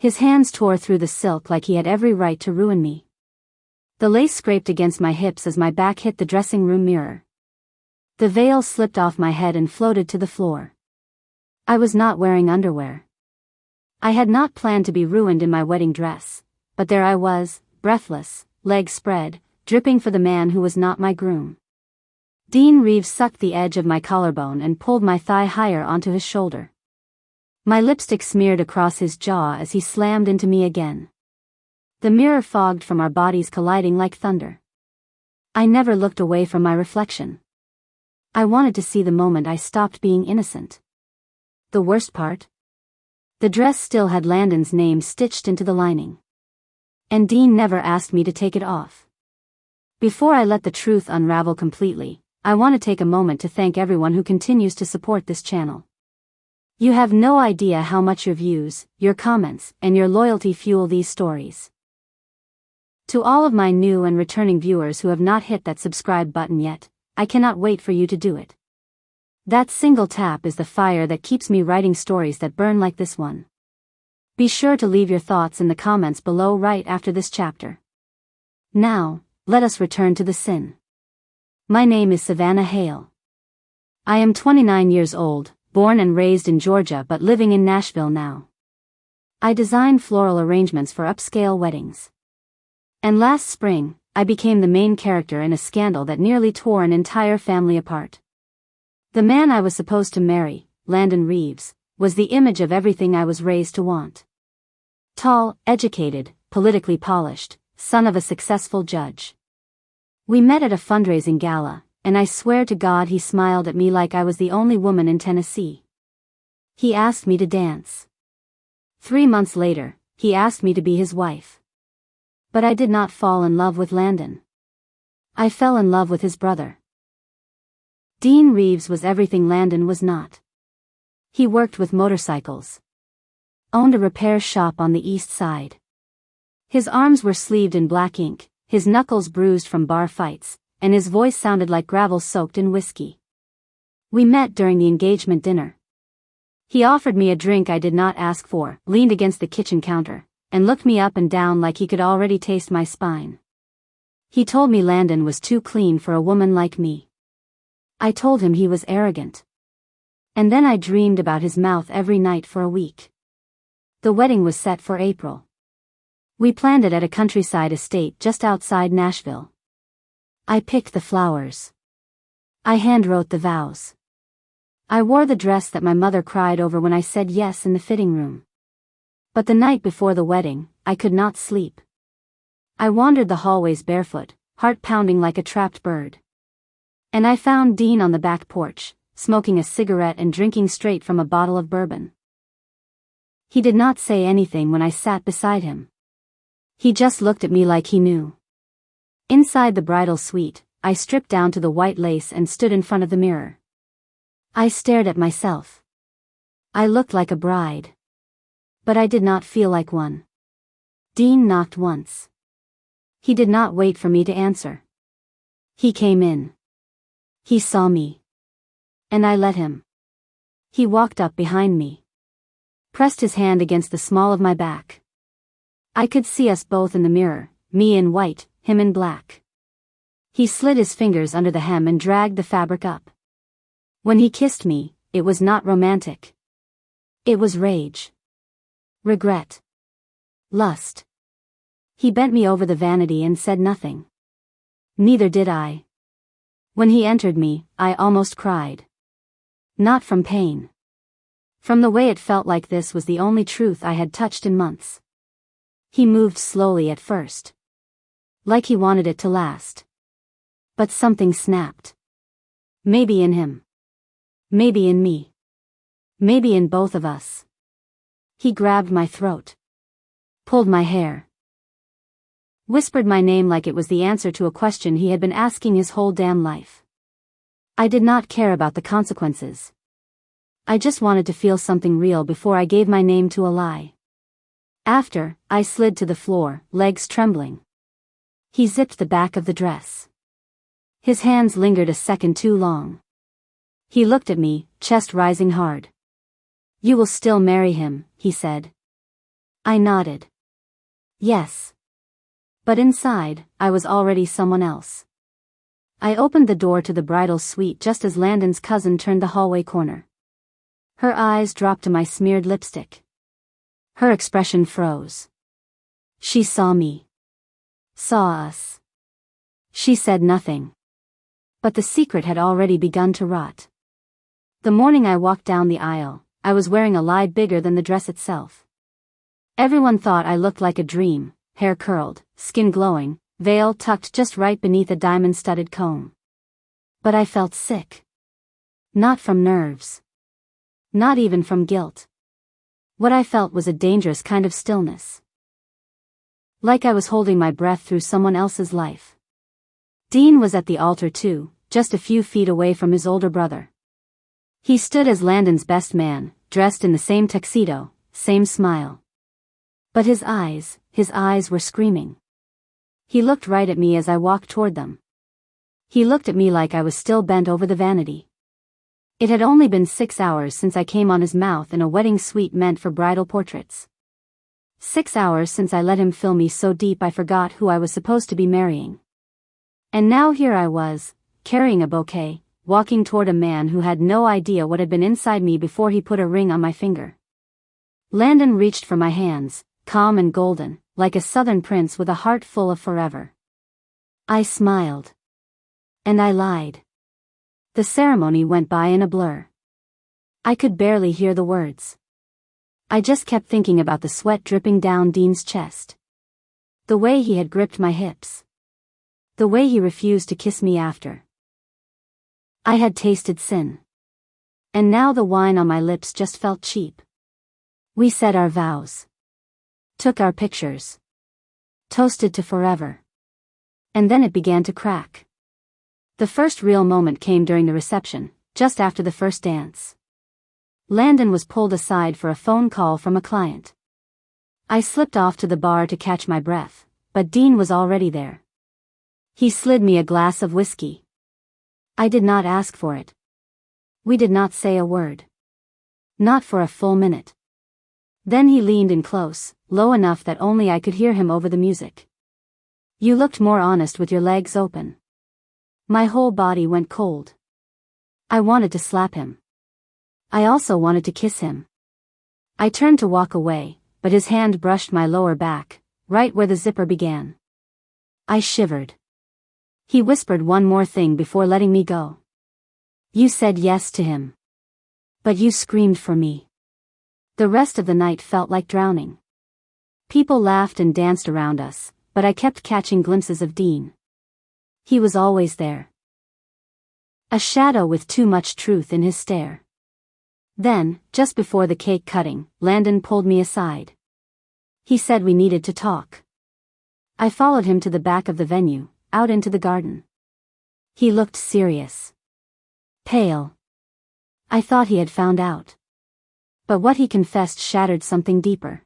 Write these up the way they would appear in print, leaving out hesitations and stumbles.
His hands tore through the silk like he had every right to ruin me. The lace scraped against my hips as my back hit the dressing room mirror. The veil slipped off my head and floated to the floor. I was not wearing underwear. I had not planned to be ruined in my wedding dress, but there I was, breathless, legs spread, dripping for the man who was not my groom. Dean Reeves sucked the edge of my collarbone and pulled my thigh higher onto his shoulder. My lipstick smeared across his jaw as he slammed into me again. The mirror fogged from our bodies colliding like thunder. I never looked away from my reflection. I wanted to see the moment I stopped being innocent. The worst part? The dress still had Landon's name stitched into the lining. And Dean never asked me to take it off. Before I let the truth unravel completely, I want to take a moment to thank everyone who continues to support this channel. You have no idea how much your views, your comments, and your loyalty fuel these stories. To all of my new and returning viewers who have not hit that subscribe button yet, I cannot wait for you to do it. That single tap is the fire that keeps me writing stories that burn like this one. Be sure to leave your thoughts in the comments below right after this chapter. Now, let us return to the sin. My name is Savannah Hale. I am 29 years old, born and raised in Georgia but living in Nashville now. I design floral arrangements for upscale weddings. And last spring, I became the main character in a scandal that nearly tore an entire family apart. The man I was supposed to marry, Landon Reeves, was the image of everything I was raised to want. Tall, educated, politically polished, son of a successful judge. We met at a fundraising gala, and I swear to God he smiled at me like I was the only woman in Tennessee. He asked me to dance. 3 months later, he asked me to be his wife. But I did not fall in love with Landon. I fell in love with his brother. Dean Reeves was everything Landon was not. He worked with motorcycles. Owned a repair shop on the east side. His arms were sleeved in black ink, his knuckles bruised from bar fights, and his voice sounded like gravel soaked in whiskey. We met during the engagement dinner. He offered me a drink I did not ask for, leaned against the kitchen counter, and looked me up and down like he could already taste my spine. He told me Landon was too clean for a woman like me. I told him he was arrogant. And then I dreamed about his mouth every night for a week. The wedding was set for April. We planned it at a countryside estate just outside Nashville. I picked the flowers. I handwrote the vows. I wore the dress that my mother cried over when I said yes in the fitting room. But the night before the wedding, I could not sleep. I wandered the hallways barefoot, heart pounding like a trapped bird. And I found Dean on the back porch, smoking a cigarette and drinking straight from a bottle of bourbon. He did not say anything when I sat beside him. He just looked at me like he knew. Inside the bridal suite, I stripped down to the white lace and stood in front of the mirror. I stared at myself. I looked like a bride. But I did not feel like one. Dean knocked once. He did not wait for me to answer. He came in. He saw me. And I let him. He walked up behind me. Pressed his hand against the small of my back. I could see us both in the mirror, me in white, him in black. He slid his fingers under the hem and dragged the fabric up. When he kissed me, it was not romantic. It was rage. Regret. Lust. He bent me over the vanity and said nothing. Neither did I. When he entered me, I almost cried. Not from pain. From the way it felt like this was the only truth I had touched in months. He moved slowly at first. Like he wanted it to last. But something snapped. Maybe in him. Maybe in me. Maybe in both of us. He grabbed my throat. Pulled my hair. Whispered my name like it was the answer to a question he had been asking his whole damn life. I did not care about the consequences. I just wanted to feel something real before I gave my name to a lie. After, I slid to the floor, legs trembling. He zipped the back of the dress. His hands lingered a second too long. He looked at me, chest rising hard. You will still marry him, he said. I nodded. Yes. But inside, I was already someone else. I opened the door to the bridal suite just as Landon's cousin turned the hallway corner. Her eyes dropped to my smeared lipstick. Her expression froze. She saw me. Saw us. She said nothing. But the secret had already begun to rot. The morning I walked down the aisle, I was wearing a lie bigger than the dress itself. Everyone thought I looked like a dream, hair curled, skin glowing, veil tucked just right beneath a diamond-studded comb. But I felt sick. Not from nerves. Not even from guilt. What I felt was a dangerous kind of stillness. Like I was holding my breath through someone else's life. Dean was at the altar too, just a few feet away from his older brother. He stood as Landon's best man, dressed in the same tuxedo, same smile. But his eyes were screaming. He looked right at me as I walked toward them. He looked at me like I was still bent over the vanity. It had only been 6 hours since I came on his mouth in a wedding suite meant for bridal portraits. 6 hours since I let him fill me so deep I forgot who I was supposed to be marrying. And now here I was, carrying a bouquet, walking toward a man who had no idea what had been inside me before he put a ring on my finger. Landon reached for my hands, calm and golden, like a southern prince with a heart full of forever. I smiled. And I lied. The ceremony went by in a blur. I could barely hear the words. I just kept thinking about the sweat dripping down Dean's chest. The way he had gripped my hips. The way he refused to kiss me after. I had tasted sin. And now the wine on my lips just felt cheap. We said our vows. Took our pictures. Toasted to forever. And then it began to crack. The first real moment came during the reception, just after the first dance. Landon was pulled aside for a phone call from a client. I slipped off to the bar to catch my breath, but Dean was already there. He slid me a glass of whiskey. I did not ask for it. We did not say a word. Not for a full minute. Then he leaned in close, low enough that only I could hear him over the music. You looked more honest with your legs open. My whole body went cold. I wanted to slap him. I also wanted to kiss him. I turned to walk away, but his hand brushed my lower back, right where the zipper began. I shivered. He whispered one more thing before letting me go. You said yes to him. But you screamed for me. The rest of the night felt like drowning. People laughed and danced around us, but I kept catching glimpses of Dean. He was always there. A shadow with too much truth in his stare. Then, just before the cake cutting, Landon pulled me aside. He said we needed to talk. I followed him to the back of the venue, out into the garden. He looked serious. Pale. I thought he had found out. But what he confessed shattered something deeper.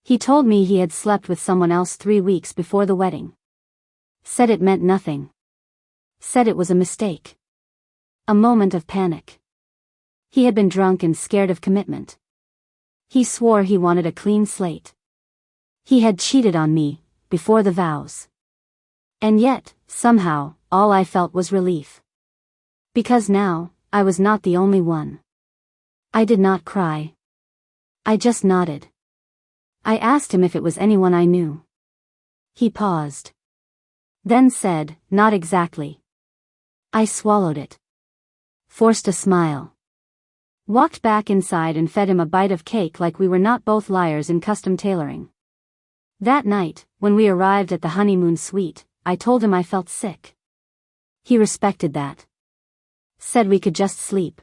He told me he had slept with someone else 3 weeks before the wedding. Said it meant nothing. Said it was a mistake. A moment of panic. He had been drunk and scared of commitment. He swore he wanted a clean slate. He had cheated on me, before the vows. And yet, somehow, all I felt was relief. Because now, I was not the only one. I did not cry. I just nodded. I asked him if it was anyone I knew. He paused. Then said, not exactly. I swallowed it. Forced a smile. Walked back inside and fed him a bite of cake like we were not both liars in custom tailoring. That night, when we arrived at the honeymoon suite, I told him I felt sick. He respected that. Said we could just sleep.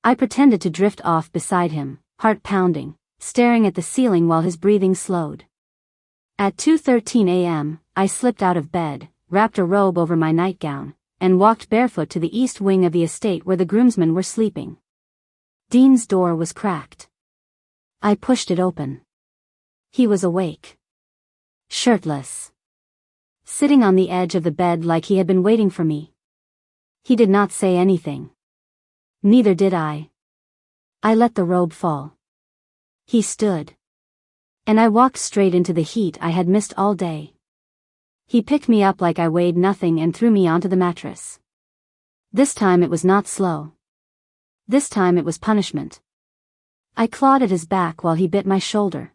I pretended to drift off beside him, heart pounding, staring at the ceiling while his breathing slowed. At 2:13 a.m., I slipped out of bed, wrapped a robe over my nightgown, and walked barefoot to the east wing of the estate where the groomsmen were sleeping. Dean's door was cracked. I pushed it open. He was awake. Shirtless. Sitting on the edge of the bed like he had been waiting for me. He did not say anything. Neither did I. I let the robe fall. He stood. And I walked straight into the heat I had missed all day. He picked me up like I weighed nothing and threw me onto the mattress. This time it was not slow. This time it was punishment. I clawed at his back while he bit my shoulder.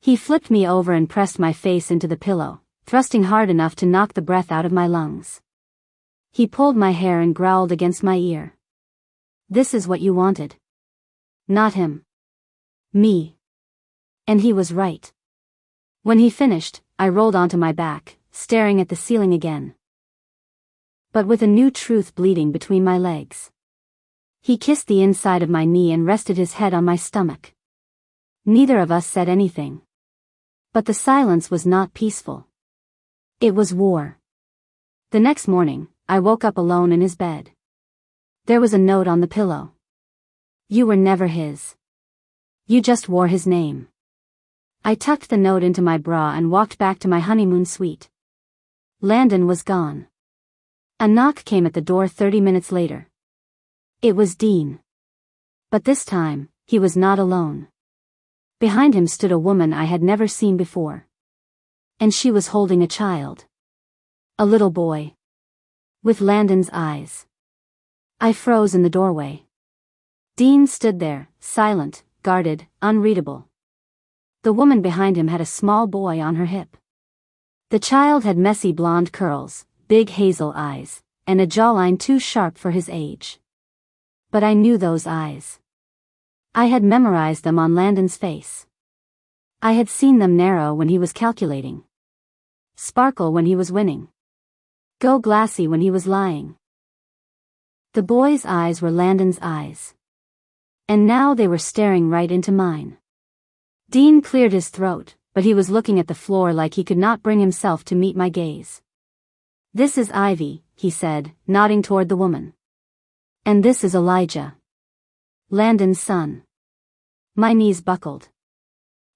He flipped me over and pressed my face into the pillow, thrusting hard enough to knock the breath out of my lungs. He pulled my hair and growled against my ear. This is what you wanted. Not him. Me. And he was right. When he finished, I rolled onto my back, staring at the ceiling again. But with a new truth bleeding between my legs. He kissed the inside of my knee and rested his head on my stomach. Neither of us said anything. But the silence was not peaceful. It was war. The next morning, I woke up alone in his bed. There was a note on the pillow. You were never his. You just wore his name. I tucked the note into my bra and walked back to my honeymoon suite. Landon was gone. A knock came at the door 30 minutes later. It was Dean. But this time, he was not alone. Behind him stood a woman I had never seen before. And she was holding a child. A little boy. With Landon's eyes. I froze in the doorway. Dean stood there, silent, guarded, unreadable. The woman behind him had a small boy on her hip. The child had messy blonde curls, big hazel eyes, and a jawline too sharp for his age. But I knew those eyes. I had memorized them on Landon's face. I had seen them narrow when he was calculating. Sparkle when he was winning. Go glassy when he was lying. The boy's eyes were Landon's eyes. And now they were staring right into mine. Dean cleared his throat, but he was looking at the floor like he could not bring himself to meet my gaze. This is Ivy, he said, nodding toward the woman. And this is Elijah. Landon's son. My knees buckled.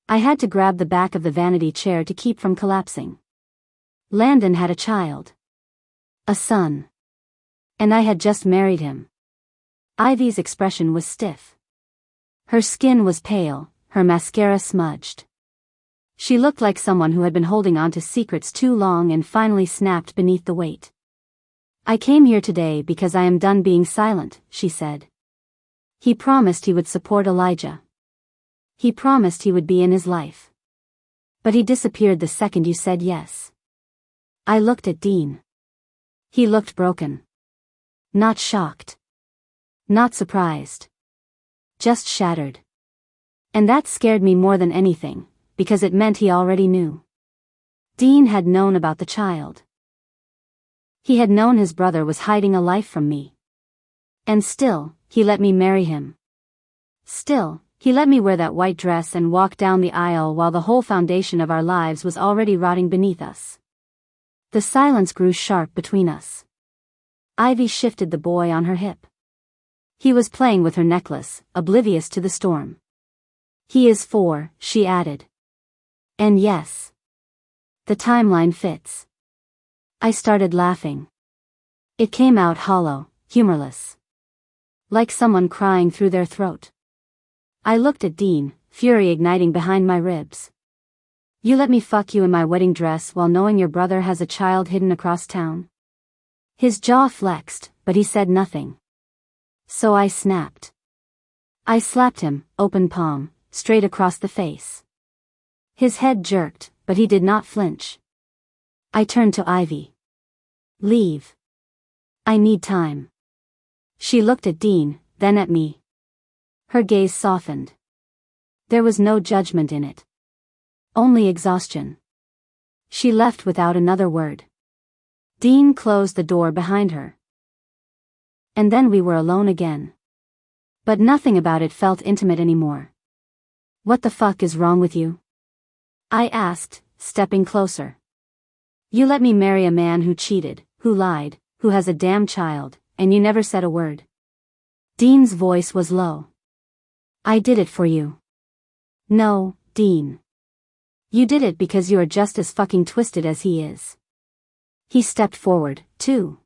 I had to grab the back of the vanity chair to keep from collapsing. Landon had a child. A son. And I had just married him. Ivy's expression was stiff. Her skin was pale, her mascara smudged. She looked like someone who had been holding on to secrets too long and finally snapped beneath the weight. I came here today because I am done being silent, she said. He promised he would support Elijah. He promised he would be in his life. But he disappeared the second you said yes. I looked at Dean. He looked broken. Not shocked. Not surprised. Just shattered. And that scared me more than anything, because it meant he already knew. Dean had known about the child. He had known his brother was hiding a life from me. And still, he let me marry him. Still, he let me wear that white dress and walk down the aisle while the whole foundation of our lives was already rotting beneath us. The silence grew sharp between us. Ivy shifted the boy on her hip. He was playing with her necklace, oblivious to the storm. He is 4, she added. And yes. The timeline fits. I started laughing. It came out hollow, humorless. Like someone crying through their throat. I looked at Dean, fury igniting behind my ribs. You let me fuck you in my wedding dress while knowing your brother has a child hidden across town? His jaw flexed, but he said nothing. So I snapped. I slapped him, open palm, straight across the face. His head jerked, but he did not flinch. I turned to Ivy. Leave. I need time. She looked at Dean, then at me. Her gaze softened. There was no judgment in it. Only exhaustion. She left without another word. Dean closed the door behind her. And then we were alone again. But nothing about it felt intimate anymore. What the fuck is wrong with you? I asked, stepping closer. You let me marry a man who cheated, who lied, who has a damn child, and you never said a word. Dean's voice was low. I did it for you. No, Dean. You did it because you are just as fucking twisted as he is. He stepped forward, too.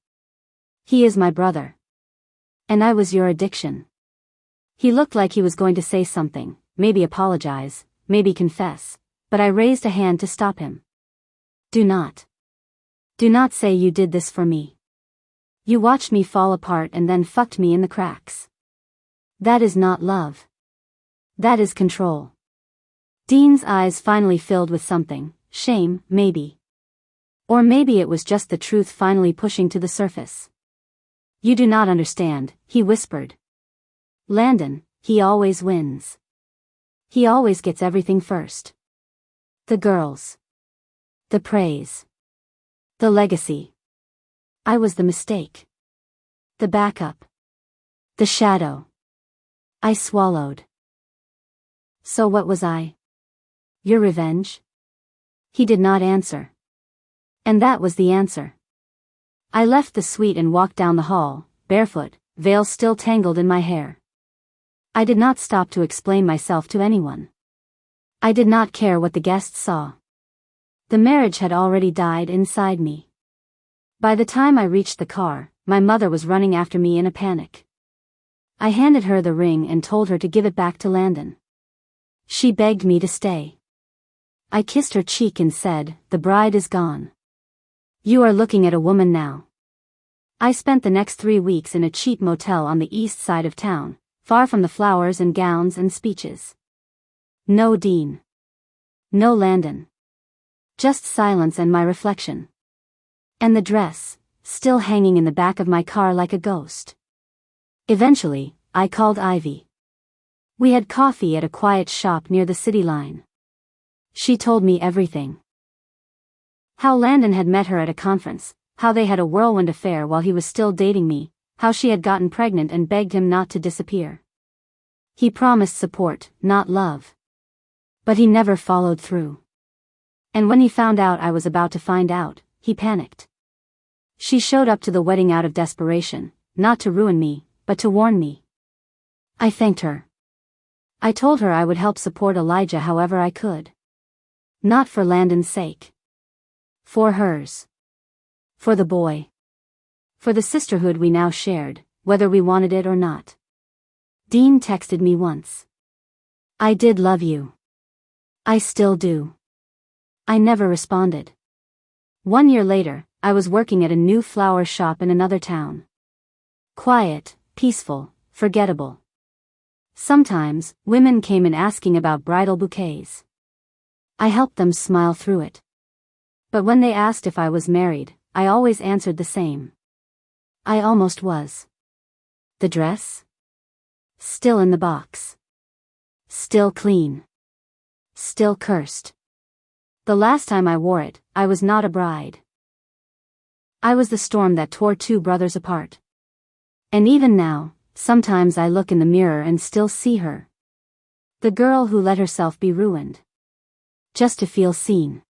He is my brother. And I was your addiction. He looked like he was going to say something, maybe apologize, maybe confess, but I raised a hand to stop him. Do not. Do not say you did this for me. You watched me fall apart and then fucked me in the cracks. That is not love. That is control. Dean's eyes finally filled with something, shame, maybe. Or maybe it was just the truth finally pushing to the surface. You do not understand, he whispered. Landon, he always wins. He always gets everything first. The girls. The praise. The legacy. I was the mistake. The backup. The shadow. I swallowed. So what was I? Your revenge? He did not answer. And that was the answer. I left the suite and walked down the hall, barefoot, veil still tangled in my hair. I did not stop to explain myself to anyone. I did not care what the guests saw. The marriage had already died inside me. By the time I reached the car, my mother was running after me in a panic. I handed her the ring and told her to give it back to Landon. She begged me to stay. I kissed her cheek and said, "The bride is gone. You are looking at a woman now." I spent the next 3 weeks in a cheap motel on the east side of town, far from the flowers and gowns and speeches. No Dean. No Landon. Just silence and my reflection. And the dress, still hanging in the back of my car like a ghost. Eventually, I called Ivy. We had coffee at a quiet shop near the city line. She told me everything. How Landon had met her at a conference, how they had a whirlwind affair while he was still dating me, how she had gotten pregnant and begged him not to disappear. He promised support, not love. But he never followed through. And when he found out I was about to find out, he panicked. She showed up to the wedding out of desperation, not to ruin me, but to warn me. I thanked her. I told her I would help support Elijah however I could. Not for Landon's sake. For hers. For the boy. For the sisterhood we now shared, whether we wanted it or not. Dean texted me once. I did love you. I still do. I never responded. 1 year later, I was working at a new flower shop in another town. Quiet, peaceful, forgettable. Sometimes, women came in asking about bridal bouquets. I helped them smile through it. But when they asked if I was married, I always answered the same. I almost was. The dress? Still in the box. Still clean. Still cursed. The last time I wore it, I was not a bride. I was the storm that tore 2 brothers apart. And even now, sometimes I look in the mirror and still see her. The girl who let herself be ruined. Just to feel seen.